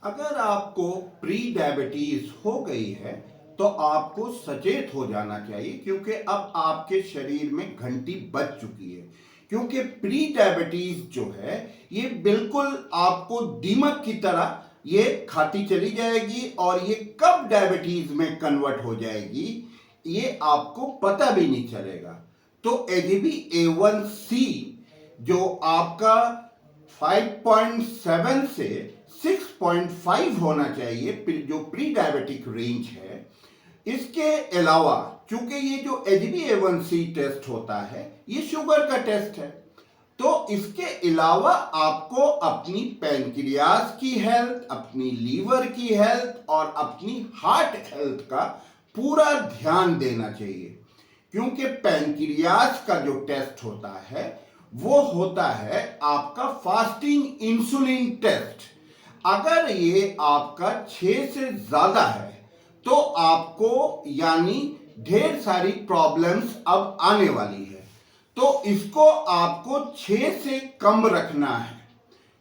अगर आपको pre diabetes हो गई है तो आपको सचेत हो जाना चाहिए, क्योंकि अब आपके शरीर में घंटी बज चुकी है। क्योंकि प्री डायबिटीज जो है ये बिल्कुल आपको दीमक की तरह ये खाती चली जाएगी और ये कब डायबिटीज में कन्वर्ट हो जाएगी ये आपको पता भी नहीं चलेगा। तो HbA1c जो आपका 5.7 से 6.5 होना चाहिए, जो प्री डायबिटिक रेंज है। इसके अलावा चूंकि ये जो HbA1c टेस्ट होता है ये शुगर का टेस्ट है, तो इसके अलावा आपको अपनी पैनक्रियाज की हेल्थ, अपनी लीवर की हेल्थ और अपनी हार्ट हेल्थ का पूरा ध्यान देना चाहिए। क्योंकि पैनक्रियाज का जो टेस्ट होता है वो होता है आपका फास्टिंग इंसुलिन टेस्ट। अगर ये आपका 6 से ज्यादा है तो आपको यानी ढेर सारी प्रॉब्लम्स अब आने वाली है, तो इसको आपको 6 से कम रखना है।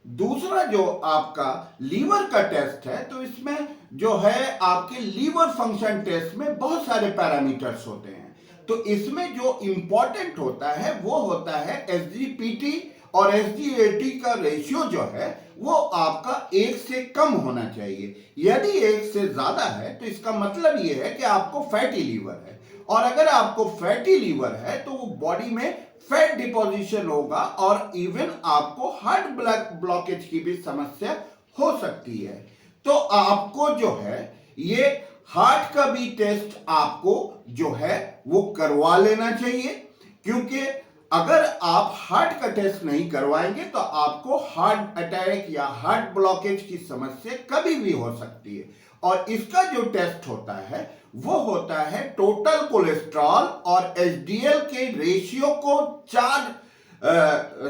दूसरा जो आपका लीवर का टेस्ट है, तो इसमें जो है आपके लीवर फंक्शन टेस्ट में बहुत सारे पैरामीटर्स होते हैं। तो इसमें जो इंपॉर्टेंट होता है वो होता है SGPT और SGAT का रेशियो जो है वो आपका 1 से कम होना चाहिए। यदि 1 से ज्यादा है तो इसका मतलब ये है कि आपको फैटी लीवर है, और अगर आपको फैटी लीवर है तो वो बॉडी में फैट डिपोजिशन होगा और इवन आपको हार्ट ब्लॉकेज की भी समस्या हो सकती है। तो आपको जो है ये हार्ट का भी टेस्ट आपको जो है वो करवा लेना चाहिए, क्योंकि अगर आप हार्ट का टेस्ट नहीं करवाएंगे तो आपको हार्ट अटैक या हार्ट ब्लॉकेज की समस्या कभी भी हो सकती है। और इसका जो टेस्ट होता है वो होता है टोटल कोलेस्ट्रॉल और HDL के रेशियो को 4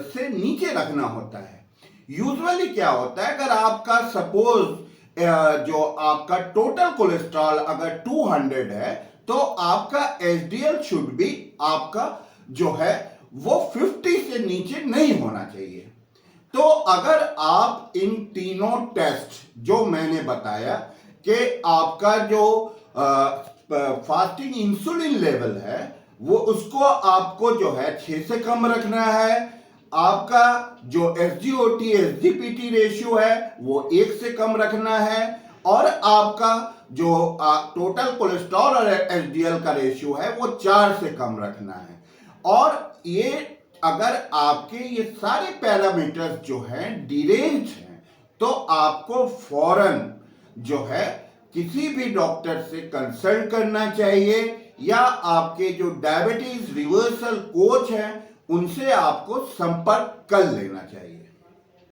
से नीचे रखना होता है। यूजुअली क्या होता है, अगर आपका सपोज जो आपका टोटल कोलेस्ट्रॉल अगर 200 है तो आपका HDL शुड भी आपका जो है वो 50 से नीचे नहीं होना चाहिए। तो अगर आप इन तीनों टेस्ट जो मैंने बताया कि आपका जो फास्टिंग इंसुलिन लेवल है वो उसको आपको जो है 6 से कम रखना है, आपका जो SGOT SGPT रेशियो है वो 1 से कम रखना है, और आपका जो टोटल कोलेस्ट्रॉल और HDL का रेशियो है वो 4 से कम रखना है। और ये अगर आपके ये सारे पैरामीटर्स जो हैं डिरेंज हैं तो आपको फौरन जो है किसी भी डॉक्टर से कंसल्ट करना चाहिए, या आपके जो डायबिटीज रिवर्सल कोच हैं उनसे आपको संपर्क कर लेना चाहिए।